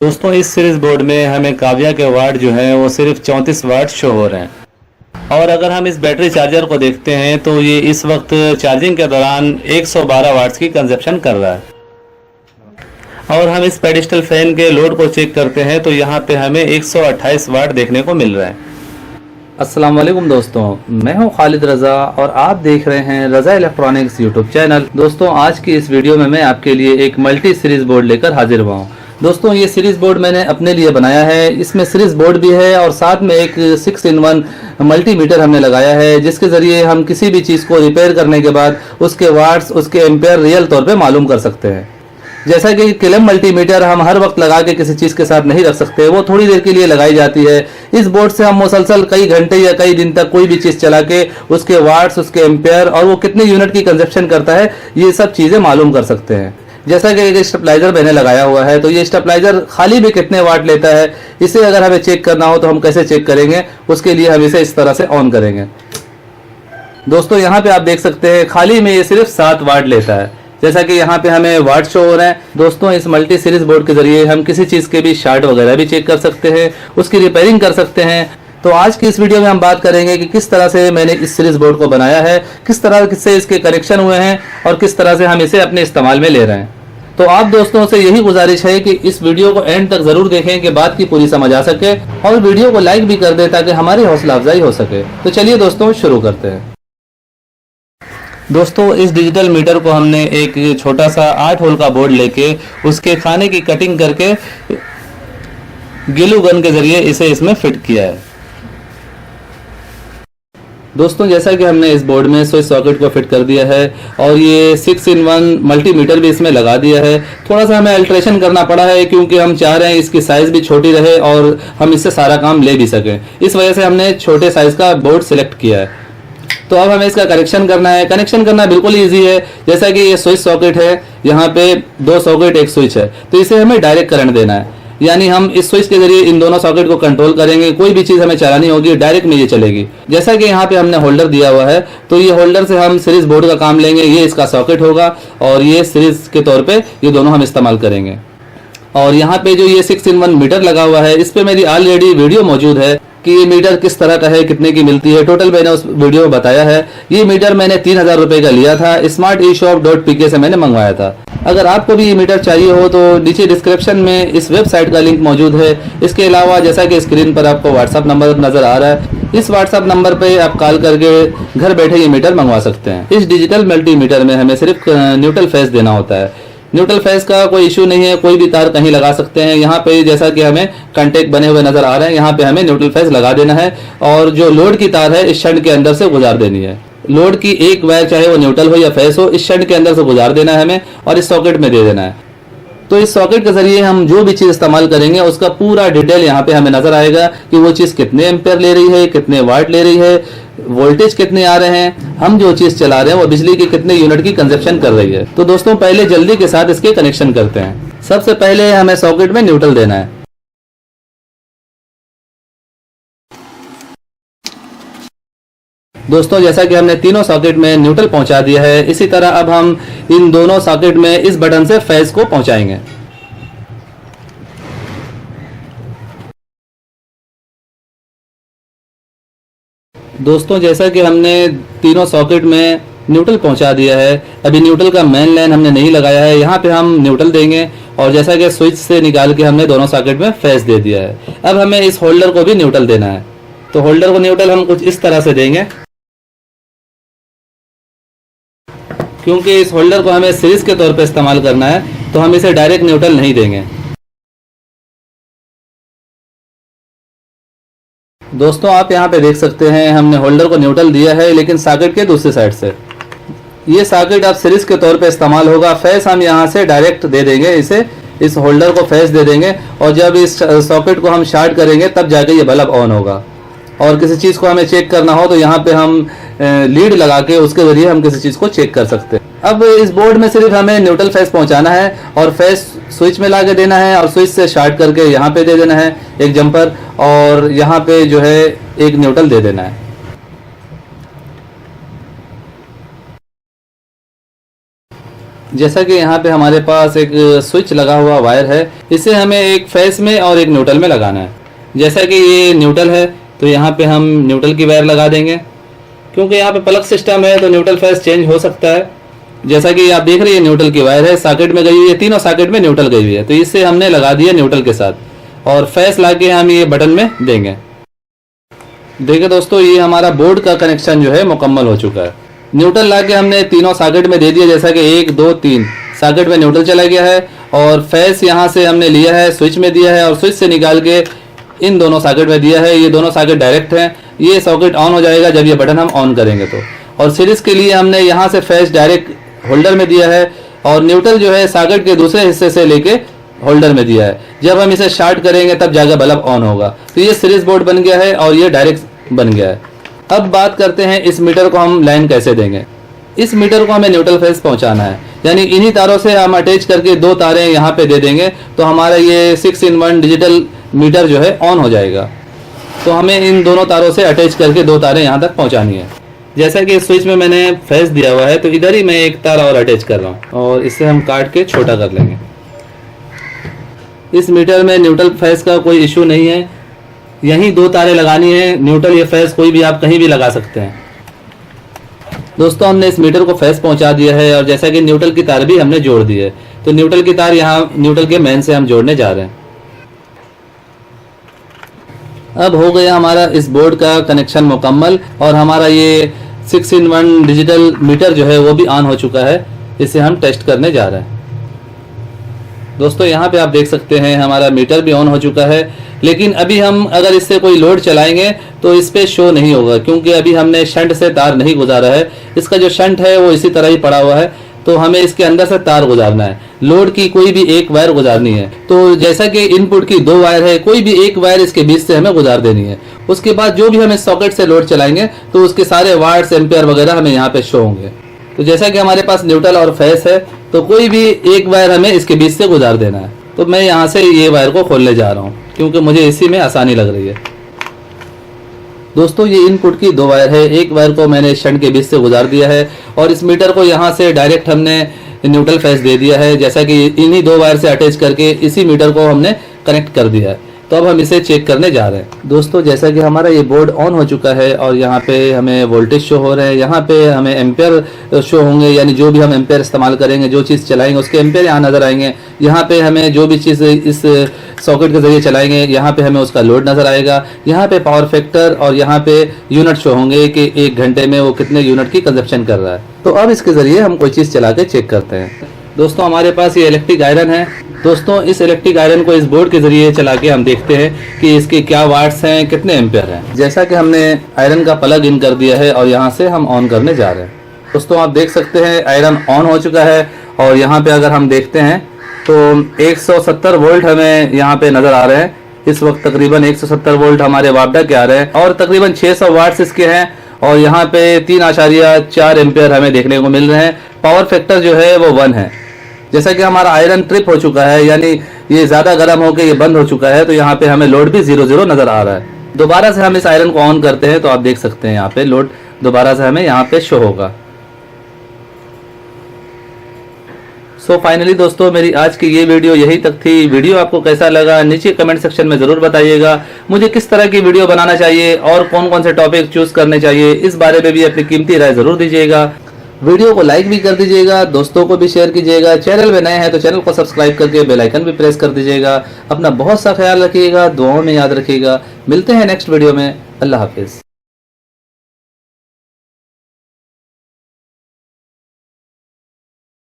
दोस्तों इस series board में हमें काव्या के वाट जो है वो सिर्फ 34 वाट शो हो रहे हैं। और अगर हम इस बैटरी चार्जर को देखते हैं तो ये इस वक्त चार्जिंग के दौरान 112 वाट्स की कंजप्शन कर रहा है। और हम इस पेडिस्टल फैन के लोड को चेक करते हैं तो यहाँ पे हमें 128 वाट देखने को मिल रहा है। अस्सलाम वालेकुम दोस्तों, मैं हूं खालिद रज़ा और आप देख रहे हैं रज़ा इलेक्ट्रॉनिक्स यूट्यूब चैनल। दोस्तों आज की इस वीडियो में मैं आपके लिए एक मल्टी सीरीज बोर्ड लेकर हाजिर हुआ हूँ। दोस्तों ये सीरीज बोर्ड मैंने अपने लिए बनाया है। इसमें सीरीज बोर्ड भी है और साथ में एक 6-in-1 मल्टीमीटर हमने लगाया है, जिसके ज़रिए हम किसी भी चीज़ को रिपेयर करने के बाद उसके वाट्स, उसके एम्पेयर रियल तौर पे मालूम कर सकते हैं। जैसा कि किलम मल्टीमीटर हम हर वक्त लगा के किसी चीज़ के साथ नहीं रख सकते, वो थोड़ी देर के लिए लगाई जाती है। इस बोर्ड से हम मुसलसल कई घंटे या कई दिन तक कोई भी चीज़ चला के उसके वाट्स, उसके एम्पेयर और वो कितने यूनिट की कंजप्शन करता है, ये सब चीज़ें मालूम कर सकते हैं। जैसा कि एक स्टेबलाइजर मैंने लगाया हुआ है, तो ये स्टेबलाइजर खाली भी कितने वाट लेता है, इसे अगर हमें चेक करना हो तो हम कैसे चेक करेंगे, उसके लिए हम इसे इस तरह से ऑन करेंगे। दोस्तों यहाँ पे आप देख सकते हैं खाली में ये सिर्फ 7 वाट लेता है, जैसा कि यहाँ पे हमें वाट शो हो रहा है। दोस्तों इस मल्टी सीरीज बोर्ड के जरिए हम किसी चीज़ के भी शार्ट वगैरह भी चेक कर सकते हैं, उसकी रिपेयरिंग कर सकते हैं। तो आज की इस वीडियो में हम बात करेंगे कि किस तरह से मैंने इस सीरीज बोर्ड को बनाया है, किस तरह से इसके कनेक्शन हुए हैं और किस तरह से हम इसे अपने इस्तेमाल में ले रहे हैं। तो आप दोस्तों से यही गुजारिश है कि इस वीडियो को एंड तक जरूर देखें कि बात की पूरी समझ आ सके, और वीडियो को लाइक भी कर दें ताकि हमारी हौसला अफजाई हो सके। तो चलिए दोस्तों शुरू करते हैं। दोस्तों इस डिजिटल मीटर को हमने एक छोटा सा 8 होल का बोर्ड लेके उसके खाने की कटिंग करके ग्लू गन के जरिए इसे इसमें फिट किया है। दोस्तों जैसा कि हमने इस बोर्ड में स्विच सॉकेट को फिट कर दिया है और ये 6-in-1 मल्टीमीटर भी इसमें लगा दिया है। थोड़ा सा हमें अल्ट्रेशन करना पड़ा है क्योंकि हम चाह रहे हैं इसकी साइज़ भी छोटी रहे और हम इससे सारा काम ले भी सकें। इस वजह से हमने छोटे साइज़ का बोर्ड सिलेक्ट किया है। तो अब हमें इसका कनेक्शन करना है। कनेक्शन करना बिल्कुल ईजी है। जैसा कि ये स्विच सॉकेट है, यहाँ पे 2 सॉकेट एक स्विच है, तो इसे हमें डायरेक्ट करंट देना है। यानी हम इस स्विच के जरिए इन दोनों सॉकेट को कंट्रोल करेंगे। कोई भी चीज़ हमें चलानी होगी डायरेक्ट में ये चलेगी। जैसा कि यहाँ पे हमने होल्डर दिया हुआ है, तो ये होल्डर से हम सीरीज बोर्ड का काम लेंगे। ये इसका सॉकेट होगा और ये सीरीज के तौर पे ये दोनों हम इस्तेमाल करेंगे। और यहाँ पे जो ये 6-in-1 मीटर लगा हुआ है, इस पे मेरी ऑलरेडी वीडियो मौजूद है कि ये मीटर किस तरह का है, कितने की मिलती है। टोटल मैंने उस वीडियो में बताया है। ये मीटर मैंने 3000 रुपये का लिया था, smarteshop.pk से मैंने मंगवाया था। अगर आपको भी ये मीटर चाहिए हो तो नीचे डिस्क्रिप्शन में इस वेबसाइट का लिंक मौजूद है। इसके अलावा जैसा कि स्क्रीन पर आपको व्हाट्सअप नंबर नजर आ रहा है, इस व्हाट्सअप नंबर पे आप कॉल करके घर बैठे ये मीटर मंगवा सकते हैं। इस डिजिटल मल्टीमीटर में हमें सिर्फ न्यूट्रल फेस देना होता है। न्यूट्रल फेस का कोई इशू नहीं है, कोई भी तार कहीं लगा सकते हैं। यहाँ पे जैसा कि हमें कंटेक्ट बने हुए नजर आ रहे हैं, यहाँ पे हमें न्यूट्रल फेस लगा देना है और जो लोड की तार है इस शंट के अंदर से गुजार देनी है। लोड की एक वायर चाहे वो न्यूट्रल हो या फेस हो, इस शंट के अंदर से गुजार देना है हमें और इस सॉकेट में दे देना है। तो इस सॉकेट के जरिए हम जो भी चीज़ इस्तेमाल करेंगे उसका पूरा डिटेल यहाँ पे हमें नजर आएगा कि वो चीज़ कितने एम्पेयर ले रही है, कितने वाट ले रही है, वोल्टेज कितने आ रहे हैं, हम जो चीज़ चला रहे हैं वो बिजली के कितने यूनिट की कंजप्शन कर रही है। तो दोस्तों पहले जल्दी के साथ इसके कनेक्शन करते हैं। सबसे पहले हमें सॉकेट में न्यूट्रल देना है। दोस्तों जैसा कि हमने तीनों सॉकेट में न्यूट्रल पहुंचा दिया है, इसी तरह अब हम इन दोनों सॉकेट में इस बटन से फेज को पहुंचाएंगे। दोस्तों जैसा कि हमने तीनों सॉकेट में न्यूट्रल पहुंचा दिया है, अभी न्यूट्रल का मेन लाइन हमने नहीं लगाया है। यहाँ पे हम न्यूट्रल देंगे और जैसा कि स्विच से निकाल के हमने दोनों सॉकेट में फेज दे दिया है। अब हमें इस होल्डर को भी न्यूट्रल देना है। तो होल्डर को न्यूट्रल हम कुछ इस तरह से देंगे, क्योंकि इस होल्डर को हमें सीरीज के तौर पे इस्तेमाल करना है तो हम इसे डायरेक्ट न्यूट्रल नहीं देंगे। दोस्तों आप यहाँ पे देख सकते हैं हमने होल्डर को न्यूट्रल दिया है, लेकिन सॉकेट के दूसरी साइड से। ये सॉकेट अब सीरीज के तौर पे इस्तेमाल होगा। फेस हम यहाँ से डायरेक्ट दे देंगे, इसे इस होल्डर को फेस दे देंगे और जब इस सॉकेट को हम शार्ट करेंगे तब जाके ये बल्ब ऑन होगा। और किसी चीज़ को हमें चेक करना हो तो यहाँ पे हम लीड लगा के उसके जरिए हम किसी चीज़ को चेक कर सकते हैं। अब इस बोर्ड में सिर्फ हमें न्यूट्रल फेस पहुंचाना है और फेस स्विच में लाके देना है और स्विच से शार्ट करके यहाँ पे दे देना है एक जंपर, और यहाँ पे जो है एक न्यूट्रल दे देना है। जैसा कि यहाँ पे हमारे पास एक स्विच लगा हुआ वायर है, इसे हमें एक फेस में और एक न्यूट्रल में लगाना है। जैसा कि ये न्यूट्रल है तो यहाँ पे हम न्यूट्रल की वायर लगा देंगे। क्योंकि यहाँ पे प्लग सिस्टम है तो न्यूट्रल फेस चेंज हो सकता है। जैसा कि आप देख रहे हैं न्यूट्रल की वायर है, सॉकेट में गई हुई है, तीनों सॉकेट में न्यूट्रल गई हुई है, तो इससे हमने लगा दिया न्यूट्रल के साथ और फेस लाके हम ये बटन में देंगे। देखिए दोस्तों, ये हमारा बोर्ड का कनेक्शन जो है मुकम्मल हो चुका है। न्यूट्रल लाके हमने तीनों सॉकेट में दे दिया, जैसा कि 1 2 3 सॉकेट में न्यूट्रल चला गया है और फेस यहाँ से हमने लिया है, स्विच में दिया है और स्विच से निकाल के इन दोनों सॉकेट में दिया है। ये दोनों सॉकेट डायरेक्ट हैं, ये सॉकेट ऑन हो जाएगा जब ये बटन हम ऑन करेंगे तो। और सीरीज के लिए हमने यहाँ से फेस डायरेक्ट होल्डर में दिया है और न्यूट्रल जो है सॉकेट के दूसरे हिस्से से लेके होल्डर में दिया है। जब हम इसे शॉर्ट करेंगे तब जाकर बल्ब ऑन होगा। तो ये सीरीज बोर्ड बन गया है और ये डायरेक्ट बन गया है। अब बात करते हैं इस मीटर को हम लाइन कैसे देंगे। इस मीटर को हमें न्यूट्रल फेस पहुंचाना है, यानी इन्हीं तारों से हम अटैच करके 2 तारें यहाँ पे दे देंगे तो हमारा ये 6-in-1 डिजिटल मीटर जो है ऑन हो जाएगा। तो हमें इन दोनों तारों से अटैच करके 2 तारें यहाँ तक पहुँचानी है। जैसा कि स्विच में मैंने फेस दिया हुआ है तो इधर ही मैं एक तार और अटैच कर रहा हूँ और इसे हम काट के छोटा कर लेंगे। इस मीटर में न्यूट्रल फेस का कोई इशू नहीं है, यहीं 2 तारें लगानी है। न्यूट्रल या फेस कोई भी आप कहीं भी लगा सकते हैं। दोस्तों, हमने इस मीटर को फेस पहुंचा दिया है और जैसा कि न्यूट्रल की तार भी हमने जोड़ दी है, तो न्यूट्रल की तार यहाँ न्यूट्रल के मेन से हम जोड़ने जा रहे हैं। अब हो गया हमारा इस बोर्ड का कनेक्शन मुकम्मल और हमारा ये 6-in-1 डिजिटल मीटर जो है वो भी ऑन हो चुका है। इसे हम टेस्ट करने जा रहे हैं। दोस्तों, यहाँ पे आप देख सकते हैं हमारा मीटर भी ऑन हो चुका है, लेकिन अभी हम अगर इससे कोई लोड चलाएंगे तो इस पे शो नहीं होगा, क्योंकि अभी हमने शंट से तार नहीं गुजारा है। इसका जो शंट है वो इसी तरह ही पड़ा हुआ है, तो हमें इसके अंदर से तार गुजारना है। लोड की कोई भी एक वायर गुजारनी है। तो जैसा कि इनपुट की 2 वायर है, कोई भी एक वायर इसके बीच से हमें गुजार देनी है। उसके बाद जो भी हम इस सॉकेट से लोड चलाएंगे तो उसके सारे वाट्स, एम्पियर वगैरह हमें यहाँ पे शो होंगे। तो जैसा कि हमारे पास न्यूट्रल और फेस है तो कोई भी एक वायर हमें इसके बीच से गुजार देना है। तो मैं यहाँ से ये वायर को खोलने जा रहा हूँ क्योंकि मुझे इसी में आसानी लग रही है। दोस्तों, ये इनपुट की 2 वायर है, एक वायर को मैंने शंट के बीच से गुजार दिया है और इस मीटर को यहाँ से डायरेक्ट हमने न्यूट्रल फेस दे दिया है। जैसा कि इन्हीं 2 वायर से अटैच करके इसी मीटर को हमने कनेक्ट कर दिया है। तो अब हम इसे चेक करने जा रहे हैं। दोस्तों, जैसा कि हमारा ये बोर्ड ऑन हो चुका है और यहाँ पे हमें वोल्टेज शो हो रहे हैं, यहाँ पे हमें एम्पेयर शो होंगे, यानी जो भी हम एम्पेयर इस्तेमाल करेंगे, जो चीज़ चलाएंगे उसके एम्पेयर यहाँ नजर आएंगे। यहाँ पे हमें जो भी चीज़ इस सॉकेट के जरिए चलाएंगे यहाँ पे हमें उसका लोड नजर आएगा। यहाँ पे पावर फैक्टर और यहाँ पे यूनिट शो होंगे कि 1 घंटे में वो कितने यूनिट की कंजप्शन कर रहा है। तो अब इसके जरिए हम कोई चीज़ चला के चेक करते हैं। दोस्तों, हमारे पास ये इलेक्ट्रिक आयरन है। दोस्तों, इस इलेक्ट्रिक आयरन को इस बोर्ड के जरिए चला के हम देखते हैं कि इसके क्या वाट्स हैं, कितने एम्पेयर हैं। जैसा कि हमने आयरन का प्लग इन कर दिया है और यहाँ से हम ऑन करने जा रहे हैं। दोस्तों, आप देख सकते हैं आयरन ऑन हो चुका है और यहाँ पे अगर हम देखते हैं तो 170 वोल्ट हमें यहाँ पे नजर आ रहे हैं। इस वक्त तकरीबन 170 वोल्ट हमारे वापडा के आ रहे हैं और तकरीबन 600 वाट्स इसके हैं और यहाँ पे 3.4 एम्पेयर हमें देखने को मिल रहे हैं। पावर फैक्टर जो है वो 1 है। जैसा कि हमारा आयरन ट्रिप हो चुका है, यानी ये ज़्यादा गर्म होकर ये बंद हो चुका है, तो यहाँ पे हमें लोड भी 0 नज़र आ रहा है। दोबारा से हम इस आयरन को ऑन करते हैं तो आप देख सकते हैं यहाँ पे लोड दोबारा से हमें यहाँ पे शो होगा। सो फाइनली दोस्तों, मेरी आज की ये वीडियो यही तक थी। वीडियो आपको कैसा लगा नीचे कमेंट सेक्शन में ज़रूर बताइएगा। मुझे किस तरह की वीडियो बनाना चाहिए और कौन कौन से टॉपिक चूज़ करने चाहिए, इस बारे में भी अपनी कीमती राय ज़रूर दीजिएगा। वीडियो को लाइक भी कर दीजिएगा, दोस्तों को भी शेयर कीजिएगा। चैनल में नए हैं तो चैनल को सब्सक्राइब करके बेल आइकन भी प्रेस कर दीजिएगा। अपना बहुत सा ख्याल रखिएगा, दुआओं में याद रखिएगा। मिलते हैं नेक्स्ट वीडियो में। अल्लाह हाफिज़।